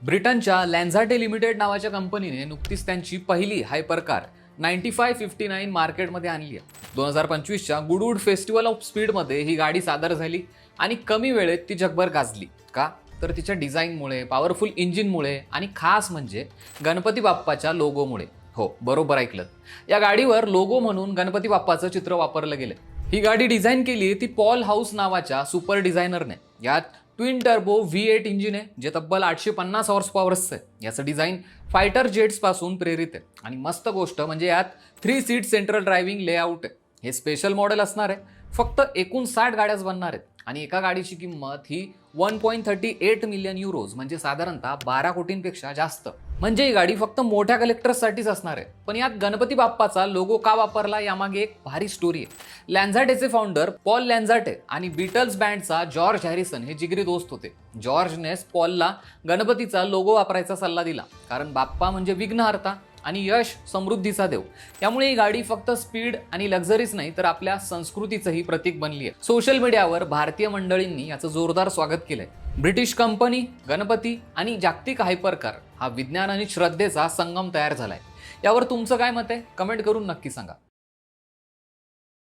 ब्रिटनच्या लॅन्झाटे लिमिटेड नावाच्या कंपनीने नुकतीच त्यांची पहिली हायपरकार 9559 मार्केटमध्ये आणली आहे. 2025च्या गुडवूड फेस्टिवल ऑफ स्पीडमध्ये ही गाडी सादर झाली आणि कमी वेळेत ती जगभर गाजली. का? तर तिच्या डिझाईनमुळे, पॉवरफुल इंजिनमुळे आणि खास म्हणजे गणपती बाप्पाच्या लोगोमुळे. हो, बरोबर ऐकलं. या गाडीवर लोगो म्हणून गणपती बाप्पाचं चित्र वापरलं गेलं. ही गाडी डिझाईन केली ती पॉल हाऊस नावाच्या सुपर डिझायनरने. यात ट्विन टर्बो V8 इंजिन आहे, जे तब्बल 850 हॉर्स पॉवरचं आहे. याचं डिझाईन फायटर जेट्स पासून प्रेरित आहे आणि मस्त गोष्ट म्हणजे यात 3 सीट सेंट्रल ड्रायव्हिंग लेआउट आहे. हे स्पेशल मॉडेल असणार आहे. फक्त एकूण 60 गाड्याच बनणार आहेत आणि एका गाडीची किंमत ही 1.38 मिलियन युरोज म्हणजे साधारणतः 12 कोटींपेक्षा जास्त. म्हणजे ही गाडी फक्त मोठ्या कलेक्टर्ससाठीच असणार आहे. पण यात गणपती बाप्पाचा लोगो का वापरला यामागे एक भारी स्टोरी आहे. लॅन्झाटेचे फाउंडर पॉल लॅन्झाटे आणि बीटल्स बँडचा जॉर्ज हॅरिसन हे जिगरी दोस्त होते. जॉर्जनेच पॉलला गणपतीचा लोगो वापरायचा सल्ला दिला, कारण बाप्पा म्हणजे विघ्नहर्ता आणि यश समृद्धीचा देव. त्यामुळे ही गाडी फक्त स्पीड आणि लक्झरीच नाही तर आपल्या संस्कृतीचंही प्रतीक बनली आहे. सोशल मीडियावर भारतीय मंडळींनी याचं जोरदार स्वागत केलंय. ब्रिटिश कंपनी, गणपती आणि जागतिक हायपरकार हा विज्ञान आणि श्रद्धेचा संगम तयार झालाय. यावर तुमचं काय मत आहे? कमेंट करून नक्की सांगा.